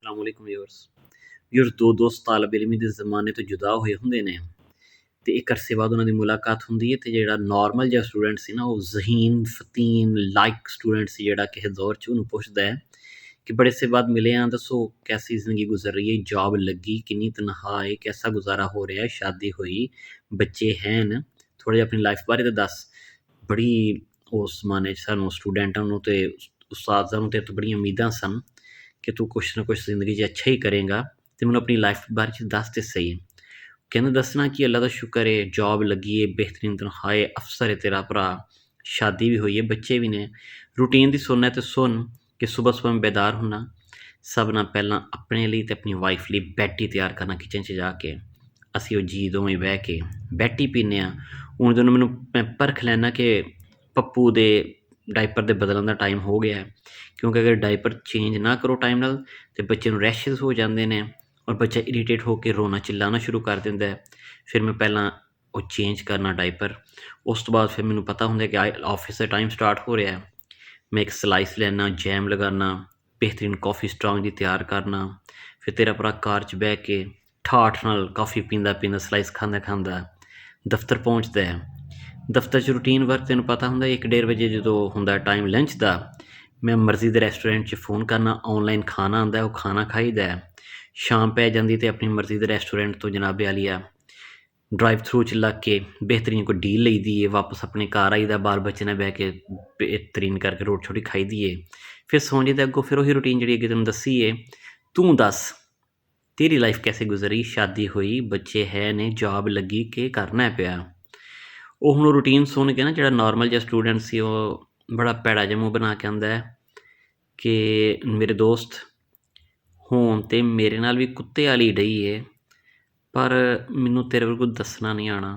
अस्सलाम वालेकुम व्यूअर्स दो दोस्त तालब इलमी ਦੇ ਜ਼ਮਾਨੇ ਤੋਂ ਜੁਦਾ ਹੋਏ ਹੁੰਦੇ ਨੇ ਤੇ ਇੱਕ ਅਰਸੇ ਬਾਅਦ ਉਹਨਾਂ ਦੀ ਮੁਲਾਕਾਤ ਹੁੰਦੀ ਹੈ ਤੇ ਜਿਹੜਾ ਨਾਰਮਲ ਜਿਹਾ ਸਟੂਡੈਂਟ ਸੀ ਨਾ ਉਹ ਜ਼ਹੀਨ ਫਤੀਨ ਲਾਈਕ ਸਟੂਡੈਂਟ ਸੀ ਜਿਹੜਾ ਕਿਸੇ ਦੌਰ 'ਚ ਉਹਨੂੰ ਪੁੱਛਦਾ ਹੈ कि बड़े से बाद मिले हैं दसो कैसी ज़िंदगी गुजर रही है जॉब लगी किन्नी तनख्वाह है कैसा गुजारा हो रहा है शादी हुई बच्चे हैं न थोड़ा जिहा अपनी लाइफ बारे तो दस बड़ी उस जमाने च सानूं स्टूडेंटां नूं ते उस्तादां नूं तेरे तो बड़ियां उम्मीदां सन कि तू कुछ ना कुछ ज़िंदगी च अच्छा ही करेगा ते मैनूं अपनी लाइफ बारे च दस ते सही कहंदा दसना कि अल्लाह दा शुक्र है जॉब लगी है बेहतरीन तनख्वाह है अफसर है तेरा भरा शादी भी हुई है बच्चे भी ने रूटीन दी सुनना ते सुन कि सुबह सुबह मैं बेदार होना सब ना पहला अपने लिए ते अपनी वाइफ लिए बैटी तैयार करना किचन च जाके असी वो जी दोवें बह के बैटी पीने हूँ दोनों मैं परख लैना कि पप्पू दे डायपर दे बदलन का टाइम हो गया है क्योंकि अगर डायपर चेंज ना करो टाइम नाल तो बच्चे नूं रैशेज़ हो जाते हैं और बच्चा इरीटेट होकर रोना चिल्लाना शुरू कर देंदा है फिर मैं पहला वो चेंज करना डायपर उस तो बाद फिर मैनूं पता हुंदा कि ऑफिस का टाइम स्टार्ट हो रहा है मैं एक स्लाइस लेना जैम लगाना बेहतरीन कॉफ़ी स्ट्रांग जी तैयार करना फिर तेरा भरा कार च बह के ठाठ नाल कॉफ़ी पींदा पींदा स्लाइस खांदा खांदा दफ्तर पहुँचदा है दफ्तर च रूटीन वर्क तैनूं पता हुंदा 1-1:30 बजे जो हुंदा टाइम लंच दा मैं मर्जी दे रेस्टोरेंट च फ़ोन करना ऑनलाइन खाना आंदा वो खाना खाईदा शाम पै जांदी ते अपनी मर्जी दे रेस्टोरेंट तो जनाबे आलिया ड्राइव थ्रू च लग के बेहतरीन कोई डील लई दी है वापस अपने घर आई दा बाल बच्चे ने बह के बेहतरीन करके रोटी छोटी खाई दी है फिर सौ जाइए अगों फिर वही रूटीन जी अगे तेन दसी है तू दस तेरी लाइफ कैसे गुजरी शादी हुई बच्चे है ने जॉब लगी के करना है पिया वो हुण रूटीन सुन के ना जो नॉर्मल जिहा स्टूडेंट सी वो बड़ा भैड़ा जिहा मूँह बना के आंदा है कि मेरे दोस्त होण ते मेरे नाल भी कुत्ते वाली डई है पर मैनूं तेरे कोल दसना नहीं आना